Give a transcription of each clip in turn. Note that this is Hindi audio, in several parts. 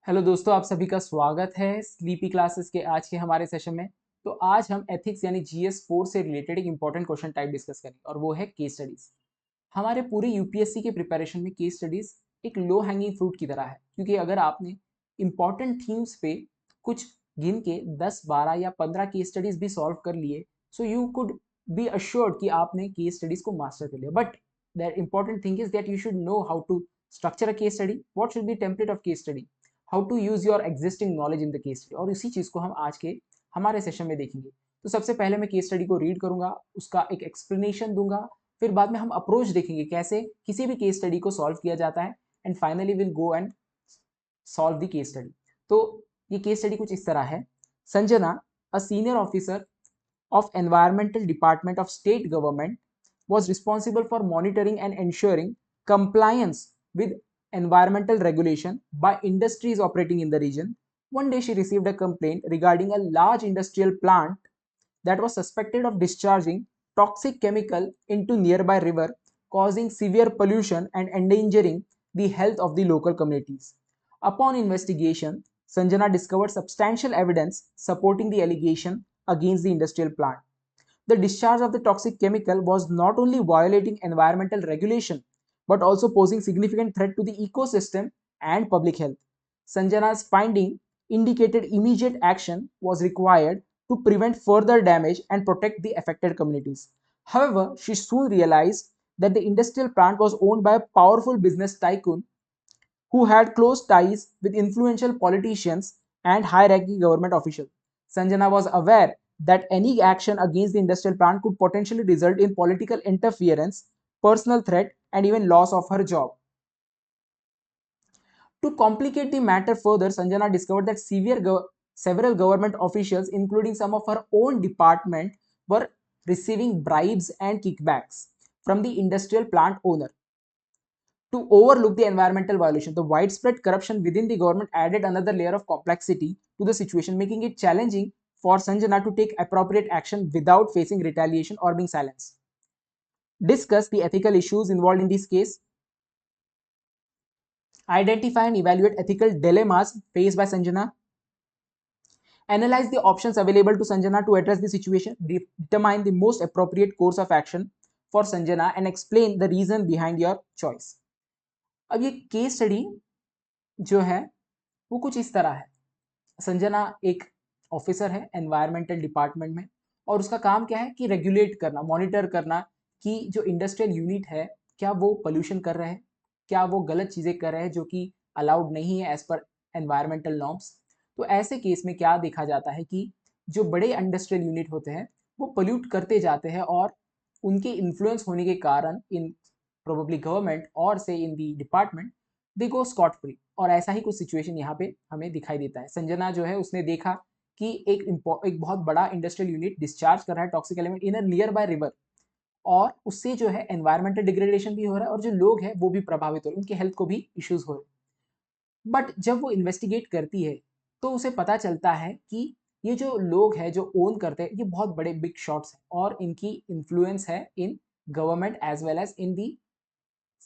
हेलो दोस्तों, आप सभी का स्वागत है स्लीपी क्लासेस के आज के हमारे सेशन में। तो आज हम एथिक्स यानी जीएस 4 से रिलेटेड एक इंपॉर्टेंट क्वेश्चन टाइप डिस्कस करेंगे और वो है केस स्टडीज। हमारे पूरे यूपीएससी के प्रिपरेशन में केस स्टडीज एक लो हैंगिंग फ्रूट की तरह है, क्योंकि अगर आपने इंपॉर्टेंट थीम्स पे कुछ गिन के 10, 12 या 15 केस स्टडीज भी सॉल्व कर लिए, so you could be assured कि आपने केस स्टडीज को मास्टर कर लिया। But that important thing is that you should know how to structure a case study, what should be template of case study, how to use your existing knowledge in the case study. और इसी चीज को हम आज के हमारे सेशन में देखेंगे। तो सबसे पहले मैं केस स्टडी को रीड करूंगा, उसका एक एक्सप्लेनेशन दूंगा, फिर बाद में हम अप्रोच देखेंगे कैसे किसी भी केस स्टडी को सॉल्व किया जाता है, and finally will go and solve the case study. तो ये केस स्टडी कुछ इस तरह है। Sanjana, a senior officer of environmental department of state government, was responsible for monitoring and ensuring compliance with environmental regulation by industries operating in the region. One day she received a complaint regarding a large industrial plant that was suspected of discharging toxic chemical into nearby river, causing severe pollution and endangering the health of the local communities. Upon investigation, Sanjana discovered substantial evidence supporting the allegation against the industrial plant. The discharge of the toxic chemical was not only violating environmental regulation but also posing significant threat to the ecosystem and public health. Sanjana's finding indicated immediate action was required to prevent further damage and protect the affected communities. However, she soon realized that the industrial plant was owned by a powerful business tycoon who had close ties with influential politicians and high-ranking government officials. Sanjana was aware that any action against the industrial plant could potentially result in political interference, personal threat, and even loss of her job. To complicate the matter further, Sanjana discovered that several government officials, including some of her own department, were receiving bribes and kickbacks from the industrial plant owner to overlook the environmental violation. The widespread corruption within the government added another layer of complexity to the situation, making it challenging for Sanjana to take appropriate action without facing retaliation or being silenced. Discuss the ethical issues involved in this case. Identify and evaluate ethical dilemmas faced by Sanjana. Analyze the options available to Sanjana to address the situation. Determine the most appropriate course of action for Sanjana and explain the reason behind your choice. अब ये केस स्टडी जो है वो कुछ इस तरह है। संजना एक ऑफिसर है एनवायरमेंटल डिपार्टमेंट में, और उसका काम क्या है कि रेगुलेट करना, मॉनिटर करना कि जो इंडस्ट्रियल यूनिट है क्या वो पोल्यूशन कर रहे हैं, क्या वो गलत चीज़ें कर रहे हैं जो कि अलाउड नहीं है एज पर एनवायरमेंटल नॉर्म्स। तो ऐसे केस में क्या देखा जाता है कि जो बड़े इंडस्ट्रियल यूनिट होते हैं वो पोल्यूट करते जाते हैं, और उनके इन्फ्लुएंस होने के कारण इन प्रोबेबली गवर्नमेंट और से in the department they go scot free. और ऐसा ही कुछ सिचुएशन यहाँ पे हमें दिखाई देता है। संजना जो है उसने देखा कि एक बहुत बड़ा इंडस्ट्रियल यूनिट डिस्चार्ज कर रहा है toxic element in a near by river, और उससे जो है एनवायरमेंटल डिग्रेडेशन भी हो रहा है और जो लोग हैं वो भी प्रभावित हो रहे हैं, उनकी हेल्थ को भी इश्यूज हो रहे हैं। बट जब वो इन्वेस्टिगेट करती है तो उसे पता चलता है कि ये जो लोग हैं जो ओन करते हैं ये बहुत बड़े बिग शॉट्स हैं, और इनकी इन्फ्लुएंस है in government as well as in the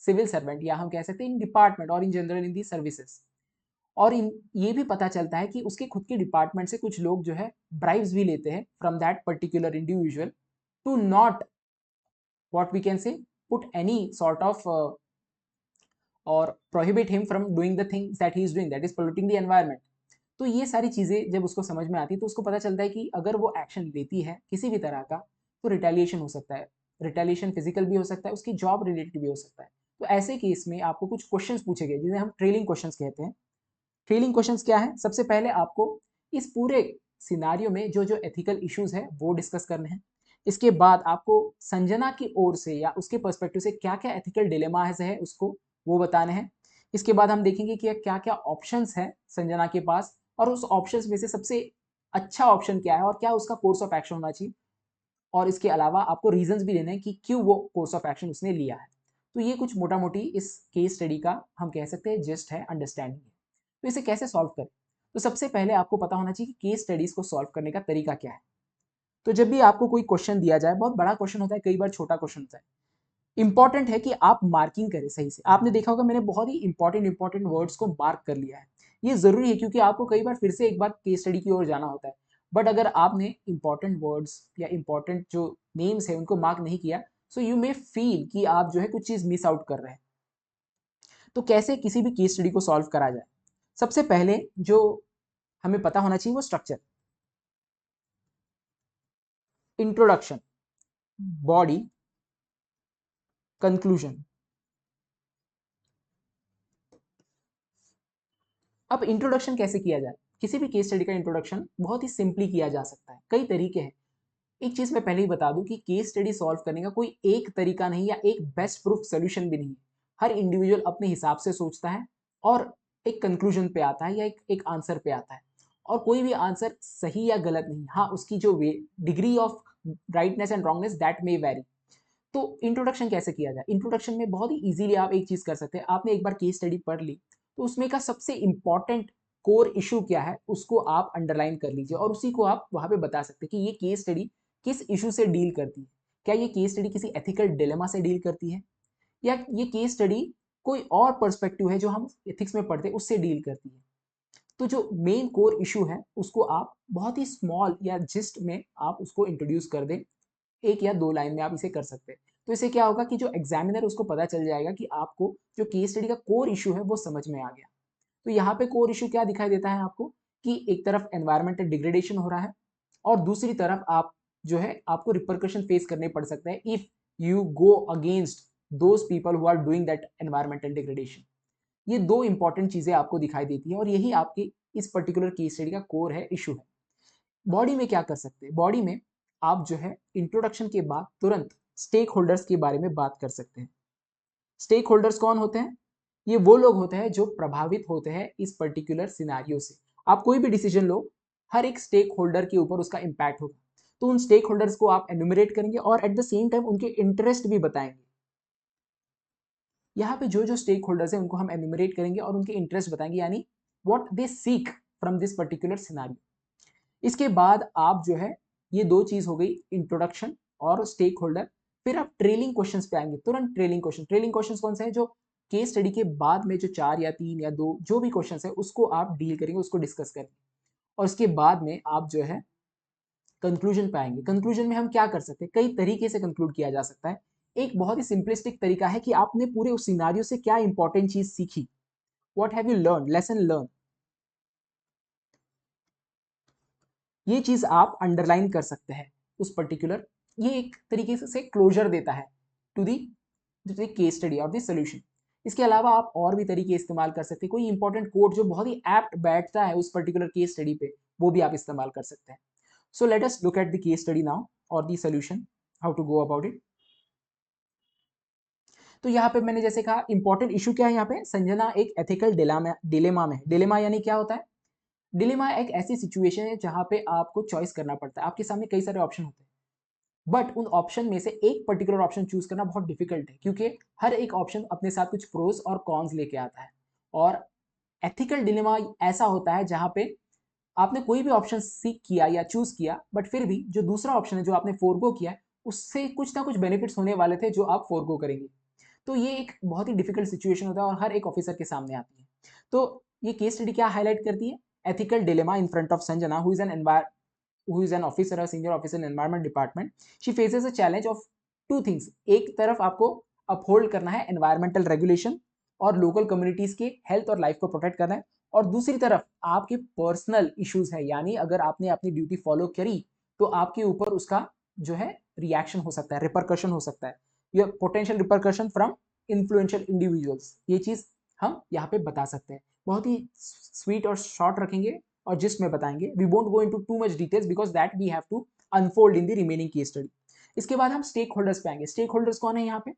civil servant, या हम कह सकते हैं इन डिपार्टमेंट और in general in the services. और इन ये भी पता चलता है कि उसके खुद के डिपार्टमेंट से कुछ लोग जो है ब्राइब्स भी लेते हैं from that particular individual to not what we can say put any sort of और prohibit him from doing the things that he is doing that is polluting the environment. तो ये सारी चीज़ें जब उसको समझ में आती है तो उसको पता चलता है कि अगर वो एक्शन लेती है किसी भी तरह का तो रिटेलिएशन हो सकता है। रिटेलिएशन फिजिकल भी हो सकता है, उसकी जॉब रिलेटेड भी हो सकता है। तो ऐसे केस में आपको कुछ क्वेश्चंस पूछे गए जिन्हें हम ट्रेलिंग क्वेश्चंस कहते हैं। ट्रेलिंग क्वेश्चंस क्या है? सबसे पहले आपको इस पूरे सिनारियो में जो जो एथिकल इश्यूज है वो डिस्कस करने हैं। इसके बाद आपको संजना की ओर से या उसके पर्सपेक्टिव से क्या क्या एथिकल डिलेमास है उसको वो बताने हैं। इसके बाद हम देखेंगे कि क्या क्या ऑप्शंस है संजना के पास, और उस ऑप्शंस में से सबसे अच्छा ऑप्शन क्या है और क्या उसका कोर्स ऑफ एक्शन होना चाहिए। और इसके अलावा आपको रीजंस भी देने हैं कि क्यों वो कोर्स ऑफ एक्शन उसने लिया है। तो ये कुछ मोटा मोटी इस केस स्टडी का हम कह सकते हैं जस्ट है, अंडरस्टैंडिंग है। तो इसे कैसे सॉल्व करें? तो सबसे पहले आपको पता होना चाहिए कि केस स्टडीज को सॉल्व करने का तरीका क्या है। तो जब भी आपको कोई क्वेश्चन दिया जाए, बहुत बड़ा क्वेश्चन होता है, कई बार छोटा क्वेश्चन होता है, इंपॉर्टेंट है कि आप मार्किंग करें सही से। आपने देखा होगा मैंने बहुत ही इंपॉर्टेंट वर्ड्स को मार्क कर लिया है। ये जरूरी है क्योंकि आपको कई बार फिर से एक बार केस स्टडी की ओर जाना होता है। बट अगर आपने इंपॉर्टेंट वर्ड्स या इंपॉर्टेंट जो नेम्स है उनको मार्क नहीं किया, सो यू मे फील कि आप जो है कुछ चीज मिस आउट कर रहे हैं। तो कैसे किसी भी केस स्टडी को सॉल्व करा जाए? सबसे पहले जो हमें पता होना चाहिए वो स्ट्रक्चर, इंट्रोडक्शन, बॉडी, कंक्लूजन। अब इंट्रोडक्शन कैसे किया जाए? किसी भी केस स्टडी का इंट्रोडक्शन बहुत ही सिंपली किया जा सकता है। कई तरीके हैं। एक चीज मैं पहले ही बता दूं कि केस स्टडी सॉल्व करने का कोई एक तरीका नहीं या एक बेस्ट प्रूफ सोल्यूशन भी नहीं है। हर इंडिविजुअल अपने हिसाब से सोचता है और एक कंक्लूजन पे आता है या एक आंसर पे आता है। और कोई भी आंसर सही या गलत नहीं, हाँ उसकी जो वे degree of rightness and wrongness that may vary. तो इंट्रोडक्शन कैसे किया जाए? इंट्रोडक्शन में बहुत ही इजीली आप एक चीज कर सकते हैं। आपने एक बार केस स्टडी पढ़ ली तो उसमें का सबसे इंपॉर्टेंट कोर इशू क्या है उसको आप अंडरलाइन कर लीजिए और उसी को आप वहां पे बता सकते हैं कि ये केस स्टडी किस इशू से डील करती है। क्या ये केस स्टडी किसी एथिकल डिलेमा से डील करती है, या ये केस स्टडी कोई और पर्सपेक्टिव है जो हम एथिक्स में पढ़ते हैं उससे डील करती है। तो जो मेन कोर इशू है उसको आप बहुत ही स्मॉल या जिस्ट में आप उसको इंट्रोड्यूस कर दें। एक या दो लाइन में आप इसे कर सकते हैं। तो इससे क्या होगा कि जो एग्जामिनर उसको पता चल जाएगा कि आपको जो केस स्टडी का कोर इशू है वो समझ में आ गया। तो यहाँ पे कोर इशू क्या दिखाई देता है आपको कि एक तरफ एनवायरमेंटल डिग्रेडेशन हो रहा है और दूसरी तरफ आप जो है आपको रिपरकशन फेस करने पड़ सकते हैं if you go against those people who are doing that environmental degradation. ये दो इंपॉर्टेंट चीजें आपको दिखाई देती है और यही आपकी इस पर्टिकुलर केस स्टडी का कोर है, इशू है। बॉडी में क्या कर सकते हैं? बॉडी में आप जो है इंट्रोडक्शन के बाद तुरंत स्टेक होल्डर्स के बारे में बात कर सकते हैं। स्टेक होल्डर्स कौन होते हैं? ये वो लोग होते हैं जो प्रभावित होते हैं इस पर्टिकुलर सिनारियो से। आप कोई भी डिसीजन लो, हर एक स्टेक होल्डर के ऊपर उसका इंपैक्ट होगा। तो उन स्टेक होल्डर्स को आप एन्यूमरेट करेंगे और एट द सेम टाइम उनके इंटरेस्ट भी बताएंगे। यहाँ पे जो जो स्टेक होल्डर्स हैं उनको हम एन्यूमरेट करेंगे और उनके इंटरेस्ट बताएंगे, यानी what they seek from this particular scenario. इसके बाद आप जो है ये दो चीज हो गई, इंट्रोडक्शन और स्टेक होल्डर। फिर आप ट्रेलिंग क्वेश्चंस पे आएंगे, तुरंत ट्रेलिंग क्वेश्चन। ट्रेलिंग क्वेश्चंस कौन से हैं? जो केस स्टडी के बाद में जो 4 या 3 या 2 जो भी क्वेश्चंस है उसको आप डील करेंगे, उसको डिस्कस करेंगे। और उसके बाद में आप जो है कंक्लूजन पे आएंगे। कंक्लूजन में हम क्या कर सकते हैं? कई तरीके से कंक्लूड किया जा सकता है। एक बहुत ही सिंपलिस्टिक तरीका है कि आपने पूरे उस सिनारियो से क्या इंपॉर्टेंट चीज सीखी, what have you learn, lesson learn. ये चीज आप अंडरलाइन कर सकते हैं उस पर्टिकुलर। ये एक तरीके से क्लोजर देता है टू दी केस स्टडी और द सोल्यूशन। इसके अलावा आप और भी तरीके इस्तेमाल कर सकते हैं। कोई इंपॉर्टेंट कोड जो बहुत ही एप्ट बैठता है उस पर्टिकुलर केस स्टडी पे, वो भी आप इस्तेमाल कर सकते हैं। So let us look at the case study now और the solution, how to go about it. तो यहाँ पे मैंने जैसे कहा इंपॉर्टेंट इशू क्या है, यहाँ पे संजना एक एथिकल डिलेमा में। डिलेमा यानी क्या होता है? डिलेमा एक ऐसी सिचुएशन है जहां पे आपको चॉइस करना पड़ता है। आपके सामने कई सारे ऑप्शन होते हैं बट उन ऑप्शन में से एक पर्टिकुलर ऑप्शन चूज करना बहुत डिफिकल्ट है क्योंकि हर एक ऑप्शन अपने साथ कुछ प्रोज और कॉन्स लेके आता है। और एथिकल डिलेमा ऐसा होता है जहां पे आपने कोई भी ऑप्शन सीख किया या चूज किया बट फिर भी जो दूसरा ऑप्शन है जो आपने फोरगो किया है उससे कुछ ना कुछ बेनिफिट्स होने वाले थे जो आप फोरगो करेंगे। तो ये एक बहुत ही डिफिकल्ट सिचुएशन होता है और हर एक ऑफिसर के सामने आती है। तो ये केस स्टडी क्या हाईलाइट करती है? Ethical dilemma in front of Sanjana who is an officer or senior officer in environment department. She faces a challenge of two things. एक तरफ आपको अपहोल्ड करना है एनवायरमेंटल रेगुलेशन और लोकल कम्युनिटीज के हेल्थ और लाइफ को प्रोटेक्ट करना है, और दूसरी तरफ आपके पर्सनल इश्यूज है, यानी अगर आपने अपनी ड्यूटी फॉलो करी तो आपके ऊपर उसका जो है रिएक्शन हो सकता है, रिपरकशन हो सकता है, या potential repercussion from influential individuals. ये चीज हम यहाँ पे बता सकते हैं। बहुत ही स्वीट और शॉर्ट रखेंगे और जिस्ट में बताएंगे। We won't go into too much details because that we have to unfold in the remaining case study. इसके बाद हम स्टेक होल्डर्स पे आएंगे। स्टेक होल्डर्स कौन है यहाँ पे?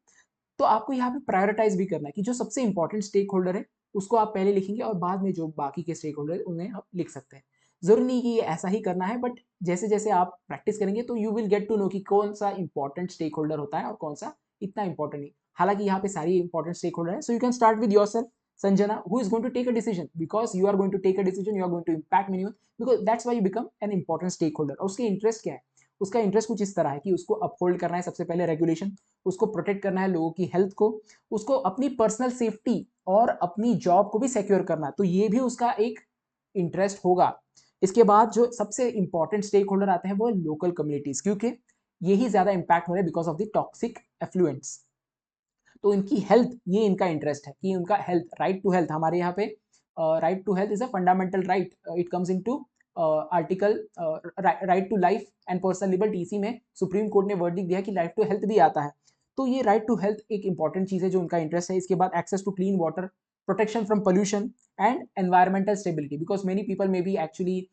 तो आपको यहाँ पे प्रायोरिटाइज भी करना है कि जो सबसे इंपॉर्टेंट स्टेक होल्डर है उसको आप पहले लिखेंगे और बाद में जो बाकी के स्टेक होल्डर उन्हें आप लिख सकते हैं। जरूरी नहीं कि ये ऐसा ही करना है बट जैसे जैसे आप प्रैक्टिस करेंगे तो you will get to know कि कौन सा इंपॉर्टेंट स्टेक होल्डर होता है और कौन सा इतना इंपॉर्टेंट नहीं। हालांकि यहाँ पे सारी इंपॉर्टेंट स्टेक होल्डर है। So you can start with yourself Sanjana, who is going to take a decision, because you are going to take a decision, you are going to impact many, because that's why you become an important stakeholder। और उसके इंटरेस्ट क्या है? उसका इंटरेस्ट कुछ इस तरह है कि उसको अपहोल्ड करना है सबसे पहले रेगुलेशन, उसको प्रोटेक्ट करना है लोगों की हेल्थ को, उसको अपनी पर्सनल सेफ्टी और अपनी जॉब को भी सिक्योर करना है, तो ये भी उसका एक इंटरेस्ट होगा। इसके बाद जो सबसे इंपॉर्टेंट स्टेक होल्डर आते हैं वो लोकल कम्युनिटीज, क्योंकि यही ज्यादा इंपैक्ट हो रहा है because of the toxic effluents. तो इनकी हेल्थ, ये इनका इंटरेस्ट है कि उनका हेल्थ, राइट टू हेल्थ, हमारे यहाँ पे right to health is a fundamental right, it comes into article right to life and personal liberty. इसी में सुप्रीम कोर्ट ने वर्डिक्ट दिया कि राइट टू हेल्थ भी आता है, तो ये राइट टू हेल्थ एक इंपॉर्टेंट चीज है जो उनका इंटरेस्ट है। इसके बाद access to clean water, protection from pollution and environmental stability, because many people may be actually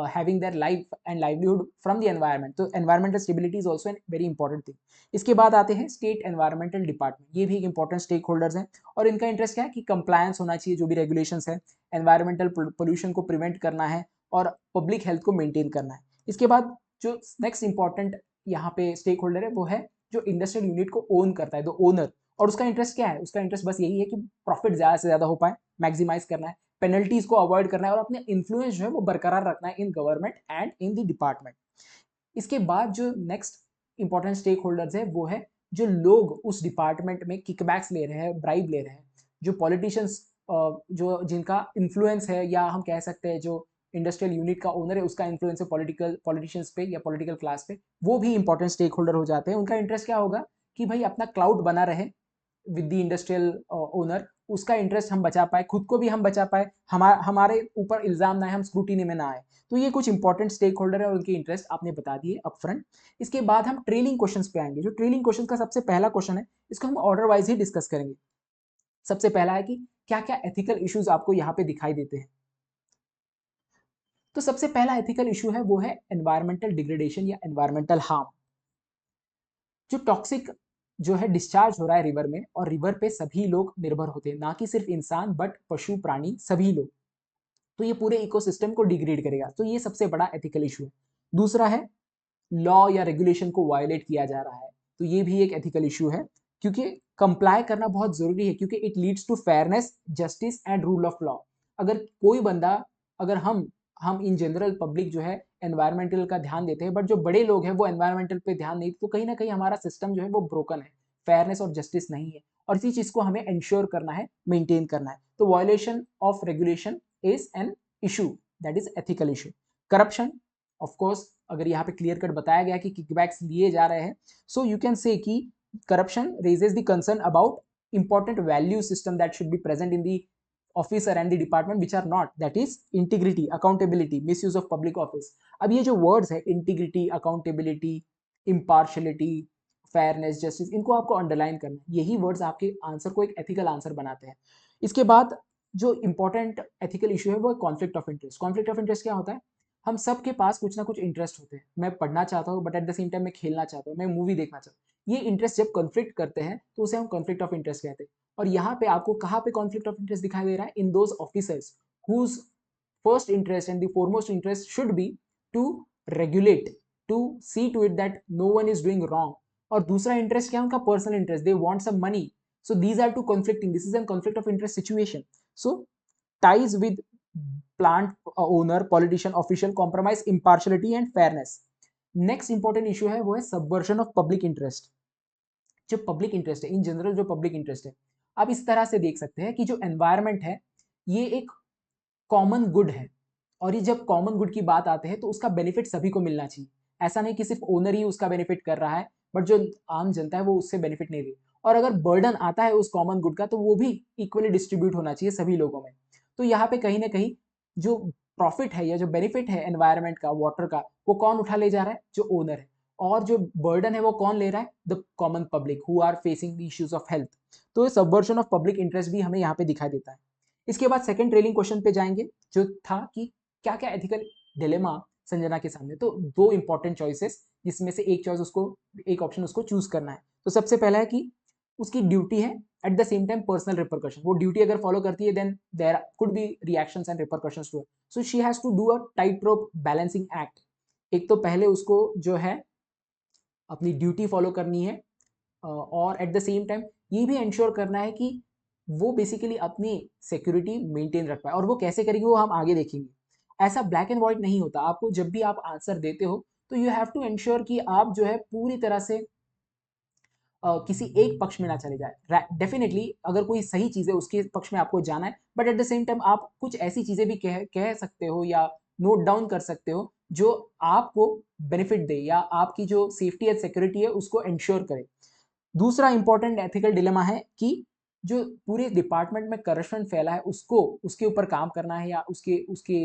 having their life and livelihood from the environment, तो environmental stability is also a very important thing। इसके बाद आते हैं स्टेट एनवायरमेंटल डिपार्टमेंट, ये भी एक इंपॉर्टेंट स्टेक होल्डर्स हैं और इनका इंटरेस्ट क्या है कि कंप्लायंस होना चाहिए जो भी रेगुलेशंस है, एनवायरमेंटल पोल्यूशन को प्रिवेंट करना है और पब्लिक हेल्थ को मेंटेन करना है। इसके बाद जो नेक्स्ट इंपॉर्टेंट यहाँ पे स्टेक होल्डर है वो है जो इंडस्ट्रियल यूनिट को ओन करता है, द ओनर। और उसका इंटरेस्ट क्या है? उसका इंटरेस्ट बस यही है कि प्रॉफिट ज्यादा से ज्यादा हो पाए, मैक्सिमाइज करना है, पेनल्टीज को अवॉइड करना है और अपने इन्फ्लुएंस जो है वो बरकरार रखना है in government and in the department. इसके बाद जो नेक्स्ट इंपॉर्टेंट स्टेक होल्डर्स है वो है जो लोग उस डिपार्टमेंट में किकबैक्स ले रहे हैं, ब्राइब ले रहे हैं, जो पॉलिटिशियंस जो जिनका इन्फ्लुएंस है, या हम कह सकते हैं जो इंडस्ट्रियल यूनिट का ओनर है उसका इन्फ्लुएंस है पॉलिटिशियंस पे या पॉलिटिकल क्लास पे, वो भी इंपॉर्टेंट स्टेक होल्डर हो जाते हैं। उनका इंटरेस्ट क्या होगा कि भाई अपना क्लाउड बना रहे विद द इंडस्ट्रियल ओनर, उसका इंटरेस्ट हम बचा पाए, खुद को भी हम बचा पाए, हमारे ऊपर इल्जाम ना आए, हम स्क्रूटिनी में ना आए। तो ये कुछ इंपॉर्टेंट स्टेक होल्डर है और उनके इंटरेस्ट आपने बता दिए अपफ्रंट। इसके बाद हम ट्रेलिंग क्वेश्चंस पे आएंगे। जो ट्रेलिंग क्वेश्चन का सबसे पहला क्वेश्चन है इसको हम ऑर्डर वाइज ही डिस्कस करेंगे। सबसे पहला है कि क्या क्या एथिकल इश्यूज आपको यहाँ पे दिखाई देते हैं। तो सबसे पहला एथिकल इशू है वो है एनवायरमेंटल डिग्रेडेशन या एनवायरमेंटल हार्म। जो टॉक्सिक जो है डिस्चार्ज हो रहा है रिवर में, और रिवर पे सभी लोग निर्भर होते हैं, ना कि सिर्फ इंसान बट पशु प्राणी सभी लोग, तो ये पूरे इकोसिस्टम को डिग्रेड करेगा। तो ये सबसे बड़ा एथिकल इशू है। दूसरा है लॉ या रेगुलेशन को वायलेट किया जा रहा है, तो ये भी एक एथिकल इशू है, क्योंकि कंप्लाई करना बहुत जरूरी है, क्योंकि it leads to fairness, justice and rule of law. अगर कोई बंदा, अगर हम इन जनरल पब्लिक जो है एनवायरमेंटल का ध्यान देते हैं, बट जो बड़े लोग हैं वो एनवायरमेंटल पे ध्यान नहीं, तो कहीं ना कहीं हमारा सिस्टम जो है वो ब्रोकन है, फेयरनेस और जस्टिस नहीं है, और इसी चीज को हमें इंश्योर करना है, मेंटेन करना है। तो violation of regulation is an issue, that is ethical issue. Corruption, of course अगर यहाँ पे क्लियर कट बताया गया कि किकबैक्स लिए जा रहे हैं, सो यू कैन से कि corruption raises the concern about important value system that should be present in the officer and the department which are not, that is integrity, accountability, misuse of public office. अब ये जो वर्ड्स है integrity, accountability, impartiality, fairness, justice, इनको आपको अंडरलाइन करना है, यही वर्ड्स आपके आंसर को एक एथिकल आंसर बनाते हैं। इसके बाद जो इंपॉर्टेंट एथिकल इशू है वो conflict of interest. Conflict of interest क्या होता है? हम सब के पास कुछ ना कुछ इंटरेस्ट होते हैं, मैं पढ़ना चाहता हूँ but at the same time मैं खेलना चाहता हूँ, मैं मूवी देखना चाहता हूँ, ये इंटरेस्ट जब कॉन्फ्लिक्ट करते हैं तो उसे हम कॉन्फ्लिक्ट ऑफ इंटरेस्ट कहते हैं। और यहाँ पे आपको कहाँ पे कॉन्फ्लिक्ट ऑफ इंटरेस्ट दिखाई दे रहा है? In those officers whose first interest and the foremost interest should be to regulate, to see to it that no one is doing wrong. और दूसरा इंटरेस्ट क्या है उनका? Personal interest, they want some money, so these are two conflicting, this is a conflict of interest situation. So ties with plant owner, politician, official, compromise impartiality and fairness. Next important issue है वो है सबवर्जन ऑफ पब्लिक इंटरेस्ट। जो पब्लिक इंटरेस्ट है, इन जनरल जो पब्लिक इंटरेस्ट है, आप इस तरह से देख सकते हैं कि जो एनवायरमेंट है ये एक कॉमन गुड है, और ये जब कॉमन गुड की बात आते हैं तो उसका बेनिफिट सभी को मिलना चाहिए। ऐसा नहीं कि सिर्फ ओनर ही उसका बेनिफिट कर रहा है बट जो आम जनता है वो उससे बेनिफिट नहीं ले, और अगर बर्डन आता है उस कॉमन गुड का तो वो भी इक्वली डिस्ट्रीब्यूट होना चाहिए सभी लोगों में। तो यहाँ पे कहीं ना कहीं जो प्रॉफिट है या जो बेनिफिट है एनवायरमेंट का, वाटर का, वो कौन उठा ले जा रहा है? जो ओनर है। और जो बर्डन है वो कौन ले रहा है? The common public who are facing the issues of health. तो सबवर्जन ऑफ पब्लिक इंटरेस्ट भी हमें यहाँ पे दिखाई देता है। इसके बाद सेकंड ट्रेलिंग क्वेश्चन पे जाएंगे जो था कि क्या क्या एथिकल डिलेमा संजना के सामने। तो दो इंपॉर्टेंट चॉइसेस, जिसमें से एक चॉइस उसको, एक ऑप्शन उसको चूज करना है। तो सबसे पहला है कि उसकी ड्यूटी है at the same time personal repercussion, वो ड्यूटी अगर फॉलो करती है then there could be reactions and repercussions too, so she has to do a tightrope balancing act. एक तो पहले उसको जो है अपनी ड्यूटी फॉलो करनी है, और एट द सेम टाइम ये भी इंश्योर करना है कि वो बेसिकली अपनी सिक्योरिटी मेंटेन रख पाए। और वो कैसे करेगी वो हम आगे देखेंगे। ऐसा ब्लैक एंड व्हाइट नहीं होता, आपको जब भी आप आंसर देते हो तो यू हैव टू इंश्योर कि आप जो है पूरी तरह से किसी एक पक्ष में ना चले जाए। डेफिनेटली अगर कोई सही चीज़ है उसके पक्ष में आपको जाना है, but at the same time आप कुछ ऐसी चीज़ें भी कह सकते हो या नोट डाउन कर सकते हो जो आपको बेनिफिट दे या आपकी जो सेफ्टी एंड सिक्योरिटी है उसको इंश्योर करे। दूसरा इंपॉर्टेंट एथिकल डिलेमा है कि जो पूरे डिपार्टमेंट में करप्शन फैला है उसको उसके ऊपर काम करना है या उसके उसके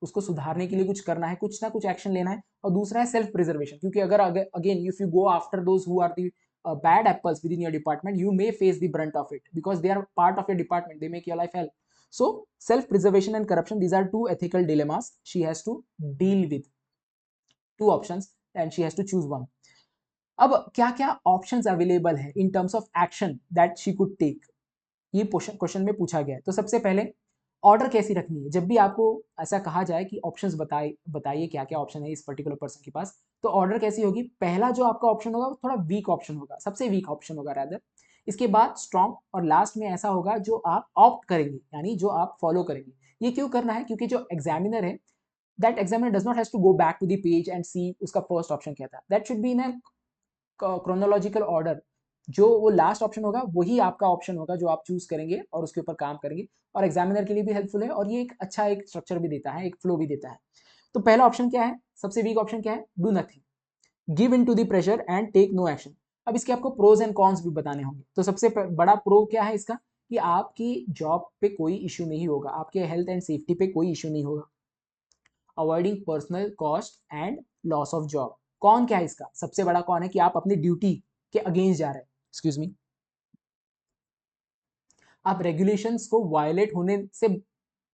उसको सुधारने के लिए कुछ करना है, कुछ ना कुछ एक्शन लेना है। और दूसरा है सेल्फ प्रिजर्वेशन, क्योंकि अगर again if you go after those who are the bad apples within your department, you may face the brunt of it because they are part of your department, they make your life hell. So self preservation and corruption, these are two ethical dilemmas she has to deal with, two options and she has to choose one. अब क्या क्या ऑप्शंस अवेलेबल है in terms of action that she could take, ये क्वेश्चन में पूछा गया है। तो सबसे पहले ऑर्डर कैसी रखनी है, जब भी आपको ऐसा कहा जाए कि ऑप्शंस बताइए क्या क्या ऑप्शन है इस पर्टिकुलर पर्सन के पास, तो ऑर्डर कैसी होगी, पहला जो आपका ऑप्शन होगा वो थोड़ा वीक ऑप्शन होगा, सबसे वीक ऑप्शन होगा रादर। इसके बाद स्ट्रॉन्ग और लास्ट में ऐसा होगा जो आप ऑप्ट करेंगे, यानी जो आप फॉलो करेंगे। ये क्यों करना है, क्योंकि जो एग्जामिनर है that examiner does not has to go back to the page and see उसका फर्स्ट ऑप्शन क्या था, that should be in chronological order. जो वो लास्ट ऑप्शन होगा वही आपका ऑप्शन होगा जो आप चूज करेंगे और उसके ऊपर काम करेंगे, और एग्जामिनर के लिए भी हेल्पफुल है और ये एक अच्छा एक स्ट्रक्चर भी देता है, एक फ्लो भी देता है। तो पहला ऑप्शन क्या है, सबसे वीक ऑप्शन क्या है, do nothing, give in to the pressure and take no action. अब इसके आपको प्रोज एंड कॉन्स भी बताने होंगे। तो सबसे बड़ा प्रो क्या है इसका, कि आपकी जॉब पे कोई इश्यू नहीं होगा, आपके हेल्थ एंड सेफ्टी पे कोई इश्यू नहीं होगा, avoiding personal cost and loss of job. कौन क्या है इसका, सबसे बड़ा कौन है कि आप अपनी ड्यूटी के अगेंस्ट जा रहे हैं, एक्सक्यूज मी, आप रेगुलेशंस को वायलेट होने से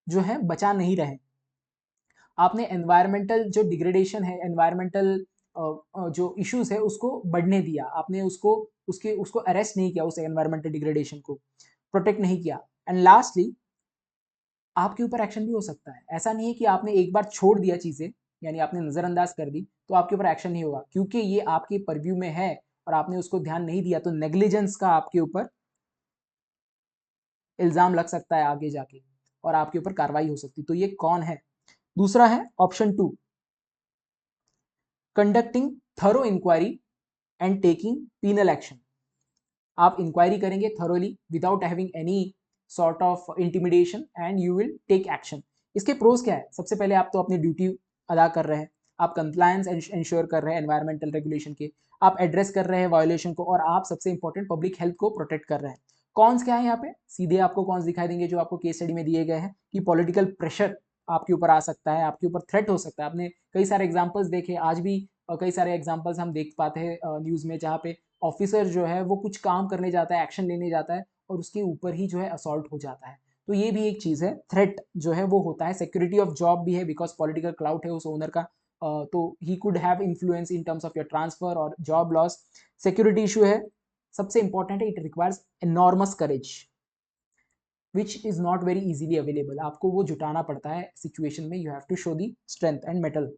जो है बचा नहीं रहे, आपने एनवायरमेंटल जो डिग्रेडेशन है, एनवायरमेंटल जो इश्यूज है उसको बढ़ने दिया, आपने उसको अरेस्ट नहीं किया, उस एनवायरमेंटल डिग्रेडेशन को प्रोटेक्ट नहीं किया। एंड लास्टली आपके ऊपर एक्शन भी हो सकता है, ऐसा नहीं है कि आपने एक बार छोड़ दिया चीजें यानी आपने नजरअंदाज कर दी तो आपके ऊपर एक्शन नहीं होगा, क्योंकि ये आपके परव्यू में है और आपने उसको ध्यान नहीं दिया तो नेग्लिजेंस का आपके ऊपर इल्जाम लग सकता है आगे जाके और आपके ऊपर कार्रवाई हो सकती है। तो ये कौन है, दूसरा है option 2, conducting thorough inquiry and taking penal action. आप इंक्वायरी करेंगे thoroughly without having any sort of intimidation and you will take action. इसके प्रोज क्या है, सबसे पहले आप तो अपनी ड्यूटी अदा कर रहे हैं, आप कंप्लायंस इंश्योर कर रहे हैं एनवायरमेंटल रेगुलेशन के, आप एड्रेस कर रहे हैं वायोलेशन को, और आप सबसे इंपॉर्टेंट पब्लिक हेल्थ को प्रोटेक्ट कर रहे हैं। कॉन्स क्या है यहाँ पे, सीधे आपको कॉन्स दिखाई देंगे जो आपको केस स्टडी में दिए गए हैं, कि पॉलिटिकल प्रेशर आपके ऊपर आ सकता है, आपके ऊपर थ्रेट हो सकता है। आपने कई सारे एग्जाम्पल्स देखे, आज भी कई सारे एग्जाम्पल्स हम देख पाते हैं न्यूज़ में, जहाँ पे ऑफिसर जो है वो कुछ काम करने जाता है, एक्शन लेने जाता है और उसके ऊपर ही जो है असॉल्ट हो जाता है। तो ये भी एक चीज़ है, थ्रेट जो है वो होता है, सिक्योरिटी ऑफ जॉब भी है बिकॉज पॉलिटिकल क्लाउड है उस ओनर का, तो he could have influence in terms of your transfer और जॉब लॉस। सिक्योरिटी इशू है, सबसे इंपॉर्टेंट है, it requires enormous courage which is not very easily available, आपको वो जुटाना पड़ता है सिचुएशन में, you have to show the strength and mettle.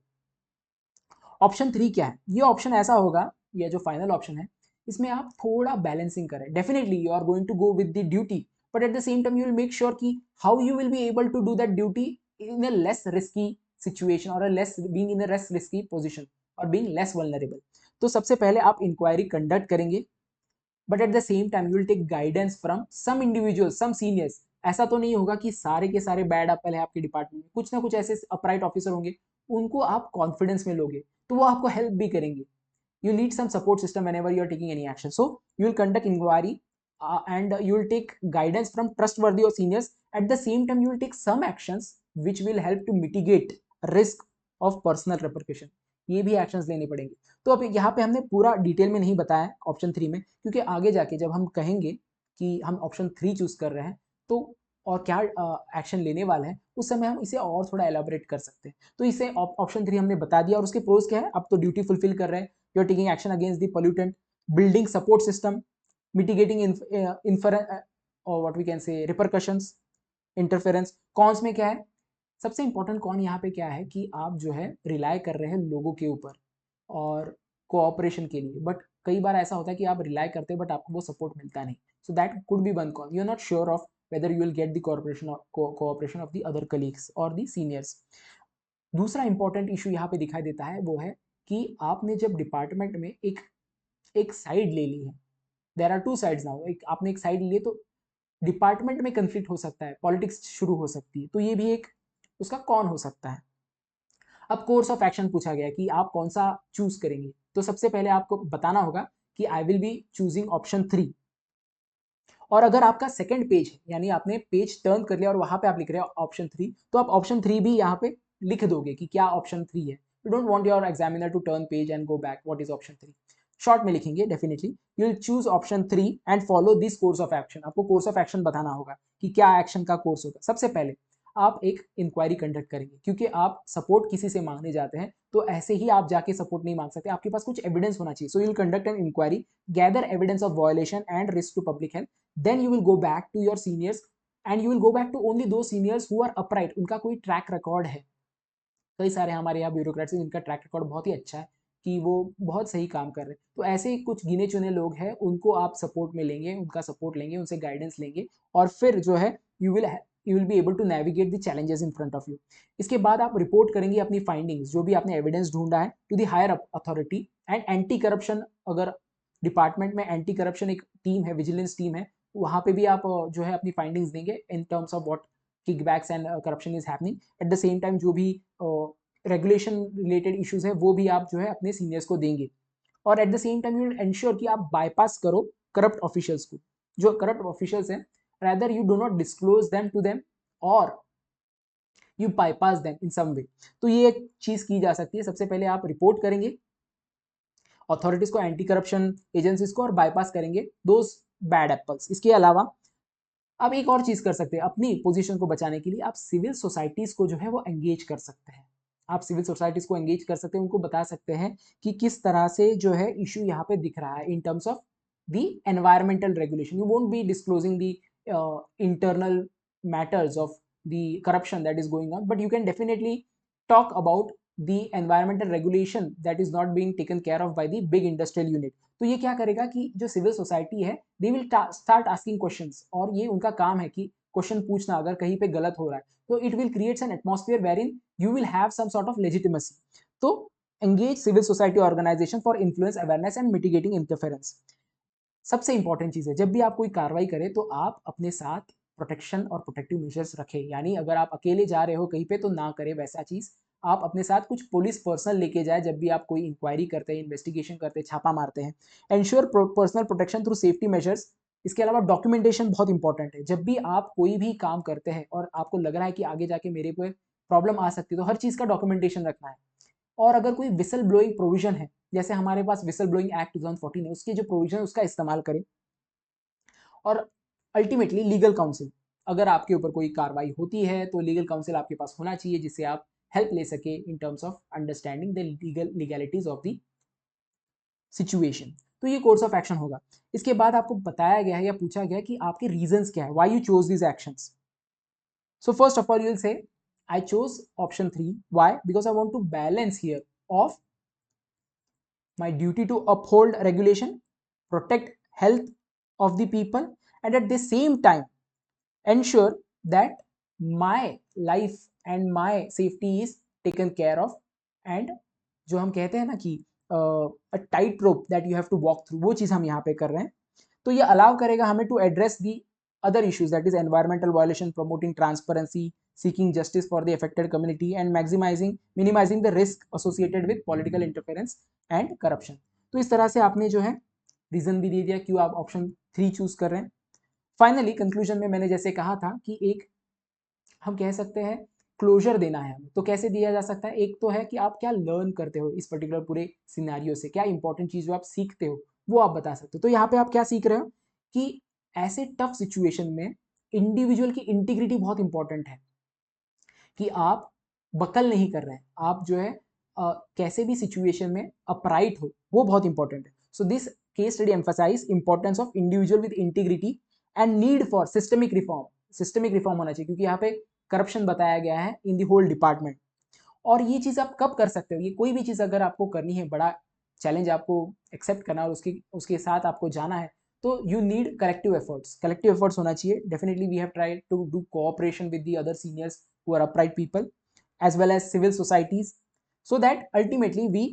Option 3 क्या है, ये ऑप्शन ऐसा होगा, ये जो फाइनल ऑप्शन है इसमें आप थोड़ा बैलेंसिंग करें, definitely you are going to go with the duty but at the same time you will make sure कि how you will be able to do that duty in a less risky situation और less being in a less risky position और बीइंग लेस वल्नरेबल। तो सबसे पहले आप इंक्वायरी कंडक्ट करेंगे but at the same time you will take guidance from some individual, some seniors. ऐसा तो नहीं होगा कि सारे के सारे बैड एप्पल है आपके डिपार्टमेंट में, कुछ ना कुछ ऐसे अपराइट ऑफिसर होंगे, उनको आप कॉन्फिडेंस में लोगे तो वो आपको हेल्प भी करेंगे। You need some support system whenever you are taking any action. So you will conduct inquiry and you will take guidance from trustworthy or seniors. At the same time, you will take some actions which will help to mitigate risk of personal repercussion. ये भी एक्शंस लेने पड़ेंगे। तो अब यहाँ पे हमने पूरा डिटेल में नहीं बताया ऑप्शन 3 में, क्योंकि आगे जाके जब हम कहेंगे कि हम ऑप्शन 3 चूज कर रहे हैं तो और क्या एक्शन लेने वाले हैं उस समय हम इसे और थोड़ा एलाबोरेट कर सकते हैं। तो इसे ऑप्शन 3 हमने बता दिया और उसके प्रोज क्या है, अब तो ड्यूटी फुलफिल कर रहे हैं, you are taking action against the pollutant, building support system, mitigating or what we can say repercussions, interference। Cons में क्या है, सबसे इंपॉर्टेंट कौन यहाँ पे क्या है कि आप जो है रिलाय कर रहे हैं लोगों के ऊपर और कोऑपरेशन के लिए, बट कई बार ऐसा होता है कि आप रिलाय करते हैं बट आपको वो सपोर्ट मिलता नहीं, so that could be one con, you are not sure of whether you will get the cooperation of the other colleagues or the seniors। दूसरा इंपॉर्टेंट इशू यहाँ पे दिखाई देता है वो है कि आपने जब डिपार्टमेंट में एक साइड ले ली है, there are two sides now, एक आपने एक साइड ली है, तो डिपार्टमेंट में कंफ्लिक्ट हो सकता है, पॉलिटिक्स शुरू हो सकती है, तो ये भी एक उसका कौन हो सकता है। अब कोर्स ऑफ एक्शन पूछा गया कि आप कौन सा चूज करेंगे, तो सबसे पहले आपको बताना होगा कि I will be choosing option 3। और अगर आपका सेकंड पेज है, यानी आपने पेज टर्न कर लिया और वहां पे आप लिख रहे हो ऑप्शन 3, तो आप ऑप्शन 3 भी यहाँ पे लिख दोगे कि क्या ऑप्शन 3 है। You don't want your examiner to turn page and go back what is option 3। Short में लिखेंगे definitely you will choose option 3 and follow this course of action. आपको कोर्स ऑफ एक्शन बताना होगा कि क्या एक्शन का कोर्स होगा। सबसे पहले आप एक इंक्वायरी कंडक्ट करेंगे, क्योंकि आप सपोर्ट किसी से मांगने जाते हैं तो ऐसे ही आप जाके सपोर्ट नहीं मांग सकते, आपके पास कुछ एविडेंस होना चाहिए। So you will conduct an inquiry, gather evidence of violation and risk to public health, then you will go back to your seniors and you will go back to only those seniors who are upright, उनका कोई ट्रैक रिकॉर्ड है। कई सारे हमारे यहाँ ब्यूरोक्रेट्स जिनका ट्रैक रिकॉर्ड बहुत ही अच्छा है कि वो बहुत सही काम कर रहे हैं, तो ऐसे कुछ गिने चुने लोग हैं, उनको आप सपोर्ट में लेंगे, उनका सपोर्ट लेंगे, उनसे गाइडेंस लेंगे, और फिर जो है you will be able to navigate the challenges in front of you. इसके बाद आप रिपोर्ट करेंगे अपनी फाइंडिंग्स, जो भी आपने एविडेंस ढूंढा है, to the higher authority and anti corruption. अगर डिपार्टमेंट में एंटी करप्शन एक टीम है, विजिलेंस टीम है, वहां पे भी आप जो है अपनी फाइंडिंग्स देंगे इन terms of what kickbacks and corruption is happening. Eight the same time जो भी रेगुलेशन रिलेटेड इश्यूज है वो भी आप जो है अपने सीनियर्स को देंगे। और at the same time you will ensure कि आप बाईपास करो करप्ट ऑफिशियल्स को, जो करप्ट ऑफिशियल्स हैं, rather you do not disclose them to them और you bypass them in some way. तो ये एक चीज की जा सकती है। सबसे पहले आप रिपोर्ट करेंगे अथॉरिटीज को, एंटी करप्शन एजेंसीज को, और बाईपास करेंगे दोज बैड एप्पल्स। इसके अलावा आप एक और चीज कर सकते हैं अपनी पोजीशन को बचाने के लिए, आप सिविल सोसाइटीज को जो है वो एंगेज कर सकते हैं। आप सिविल सोसाइटीज को एंगेज कर सकते हैं, उनको बता सकते हैं कि किस तरह से जो है इशू यहाँ पे दिख रहा है in terms of the environmental regulation. You won't be disclosing the internal matters of the corruption that is going on, but you can definitely talk about the environmental regulation that is not being taken care of by the big industrial unit. तो ये क्या करेगा कि जो सिविल सोसाइटी है they will start asking questions, और ये उनका काम है कि क्वेश्चन पूछना अगर कहीं पे गलत हो रहा है, तो it will creates an atmosphere where in you will have some sort of legitimacy. तो engage civil society organization for influence awareness and mitigating interference. सबसे इंपॉर्टेंट चीज है, जब भी आप कोई कार्रवाई करें तो आप अपने साथ प्रोटेक्शन और प्रोटेक्टिव मेजर्स रखें। यानी अगर आप अकेले जा रहे हो कहीं पे तो ना करें वैसा चीज, आप अपने साथ कुछ पुलिस पर्सनल लेके जाए जब भी आप कोई इंक्वायरी करते हैं, इन्वेस्टिगेशन करते हैं, छापा मारते हैं। Ensure personal protection through safety measures. इसके अलावा डॉक्यूमेंटेशन बहुत इंपॉर्टेंट है। जब भी आप कोई भी काम करते हैं और आपको लग रहा है कि आगे जाके मेरे पे प्रॉब्लम आ सकती है, तो हर चीज का डॉक्यूमेंटेशन रखना है। और अगर कोई विसल ब्लोइंग प्रोविजन है, जैसे हमारे पास विसल ब्लोइंग एक्ट 2014 है, उसकी जो प्रोविजन है उसका इस्तेमाल करें। और अल्टीमेटली लीगल काउंसिल, अगर आपके ऊपर कोई कार्रवाई होती है तो लीगल काउंसिल आपके पास होना चाहिए जिससे आप हेल्प ले सके इन terms of understanding the legalities of the situation. तो ये कोर्स ऑफ एक्शन होगा। इसके बाद आपको बताया गया है या पूछा गया है कि आपके रीजंस क्या है, why you chose these actions. So first of all you will say I chose option 3, why, because I want to balance here of my duty to uphold regulation, protect health of the people, and at the same time ensure that my life and my safety is taken care of। and जो हम कहते हैं ना कि a tight rope that you have to walk through, वो चीज हम यहाँ पे कर रहे हैं। तो ये अलाउ करेगा हमें to address the other issues, that is environmental violation, promoting transparency, seeking justice for the affected community, and minimizing the risk associated with political interference and corruption। तो इस तरह से आपने जो है रीजन भी दे दिया क्यों आप ऑप्शन 3 चूज कर रहे हैं। फाइनली कंक्लूजन में मैंने जैसे कहा था कि एक हम कह सकते हैं क्लोजर देना है हमें, तो कैसे दिया जा सकता है। एक तो है कि आप क्या लर्न करते हो इस पर्टिकुलर पूरे सिनेरियो से, क्या इंपॉर्टेंट चीज जो आप सीखते हो वो आप बता सकते हो। तो यहाँ पे आप क्या सीख रहे हो कि ऐसे टफ सिचुएशन में इंडिविजुअल की इंटीग्रिटी बहुत इंपॉर्टेंट है, कि आप बकल नहीं कर रहे हैं, आप जो है कैसे भी सिचुएशन में अपराइट हो, वो बहुत इंपॉर्टेंट है। So this case study emphasise importance of individual with integrity and need for systemic reform. Systemic reform होना चाहिए क्योंकि यहाँ पे करप्शन बताया गया है इन दी होल डिपार्टमेंट। और ये चीज आप कब कर सकते हो, ये कोई भी चीज अगर आपको करनी है, बड़ा चैलेंज आपको एक्सेप्ट करना और उसके साथ आपको जाना है, तो you need collective efforts. Collective efforts होना चाहिए। Definitely we have tried to do cooperation with the other seniors who are upright people as well as civil societies, so that ultimately we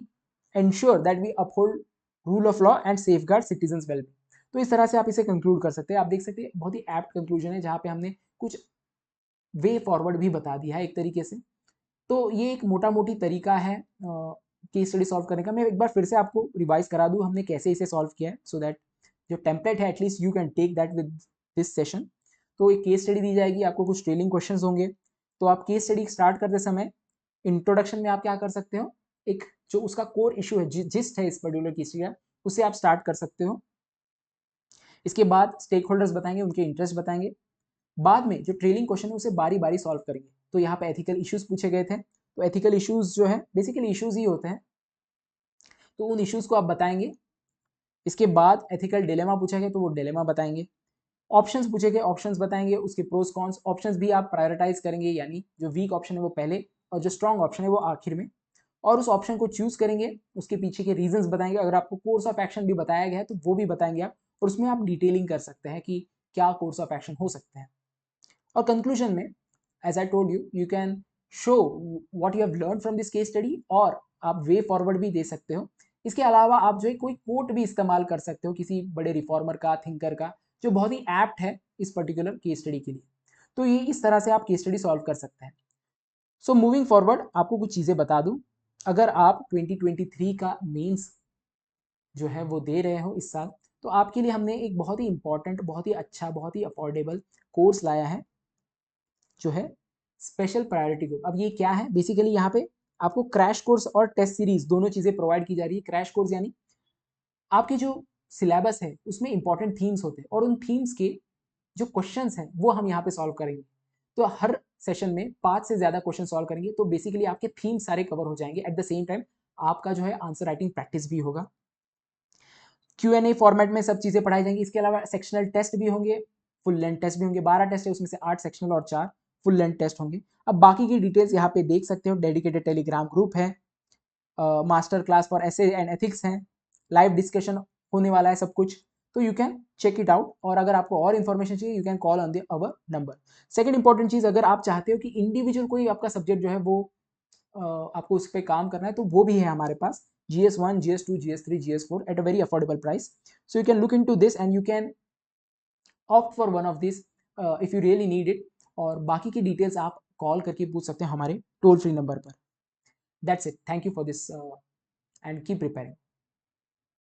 ensure that we uphold rule of law and safeguard citizens wellbeing. तो इस तरह से आप इसे कंक्लूड कर सकते हैं। आप देख सकते हैं बहुत ही एप्ट कंक्लूजन है, जहाँ पे हमने कुछ वे फॉरवर्ड भी बता दिया है एक तरीके से। तो ये एक मोटा मोटी तरीका है केस स्टडी सॉल्व करने का। मैं एक बार फिर से आपको रिवाइज करा दूं हमने कैसे इसे सॉल्व किया है, सो दैट जो टेम्पलेट है at least you can take that with this session. तो एक केस स्टडी दी जाएगी, आपको कुछ ट्रेलिंग क्वेश्चंस होंगे। तो आप केस स्टडी स्टार्ट करते समय इंट्रोडक्शन में आप क्या कर सकते हो, एक जो उसका कोर इशू है, जिस्ट है इस पर्टिकुलर केस स्टडी का, उसे आप स्टार्ट कर सकते हो। इसके बाद स्टेक होल्डर्स बताएंगे, उनके इंटरेस्ट बताएंगे। बाद में जो ट्रेलिंग क्वेश्चन है उसे बारी बारी सॉल्व करेंगे। तो यहाँ पे एथिकल इश्यूज पूछे गए थे, तो एथिकल इश्यूज जो है बेसिकली इश्यूज ही होते हैं, तो उन इश्यूज को आप बताएंगे। इसके बाद एथिकल डिलेमा पूछा गया तो वो डिलेमा बताएंगे। ऑप्शंस पूछे गए, ऑप्शंस बताएंगे, उसके प्रोस कॉन्स। ऑप्शंस भी आप प्रायोरिटाइज करेंगे, यानी जो वीक ऑप्शन है वो पहले और जो स्ट्रॉन्ग ऑप्शन है वो आखिर में, और उस ऑप्शन को चूज करेंगे, उसके पीछे के रीजंस बताएंगे। अगर आपको कोर्स ऑफ एक्शन भी बताया गया है तो वो भी बताएंगे आप, और उसमें आप डिटेलिंग कर सकते हैं कि क्या कोर्स ऑफ एक्शन हो सकते हैं। और कंक्लूजन में as I told you can show what you have learn from this case study, और आप वे फॉरवर्ड भी दे सकते हो। इसके अलावा आप जो है कोई कोट भी इस्तेमाल कर सकते हो किसी बड़े रिफॉर्मर का, थिंकर का, जो बहुत ही एप्ट है इस पर्टिकुलर केस स्टडी के लिए। तो ये इस तरह से आप केस स्टडी सॉल्व कर सकते हैं। सो मूविंग फॉरवर्ड आपको कुछ चीज़ें बता दूं। अगर आप 2023 का मेंस जो है वो दे रहे हो इस साल, तो आपके लिए हमने एक बहुत ही इंपॉर्टेंट, बहुत ही अच्छा, बहुत ही अफोर्डेबल कोर्स लाया है, जो है स्पेशल प्रायोरिटी ग्रुप। अब ये क्या है, बेसिकली यहाँ पे आपको क्रैश कोर्स और टेस्ट सीरीज दोनों चीजें प्रोवाइड की जा रही है। क्रैश कोर्स यानी आपके जो सिलेबस है उसमें इंपॉर्टेंट थीम्स होते हैं, और उन थीम्स के जो क्वेश्चंस हैं वो हम यहाँ पे सॉल्व करेंगे। तो हर सेशन में 5 से ज्यादा क्वेश्चन सॉल्व करेंगे, तो बेसिकली आपके थीम सारे कवर हो जाएंगे। एट द सेम टाइम आपका जो है आंसर राइटिंग प्रैक्टिस भी होगा। Q&A फॉर्मेट में सब चीजें पढ़ाई जाएंगी। इसके अलावा सेक्शनल टेस्ट भी होंगे, फुल लेंथ टेस्ट भी होंगे। 12 टेस्ट है, उसमें से 8 सेक्शनल और 4 फुल लेंथ टेस्ट होंगे। अब बाकी की डिटेल्स यहाँ पे देख सकते हो। डेडिकेटेड टेलीग्राम ग्रुप है, master class for essay and ethics हैं, लाइव डिस्कशन होने वाला है सब कुछ। तो you can check it out, और अगर आपको और इन्फॉर्मेशन चाहिए you can call on the our number. Second important चीज, अगर आप चाहते हो कि इंडिविजुअल कोई आपका सब्जेक्ट जो है वो आपको उस पर काम करना है, तो वो भी है हमारे पास। GS1, GS2, GS3, GS4 at a very affordable price. So you can look into this and you can opt for one of these if you really need it. और बाकी की डिटेल्स आप कॉल करके पूछ सकते हैं हमारे टोल फ्री नंबर पर। That's it. Thank you for this and keep preparing.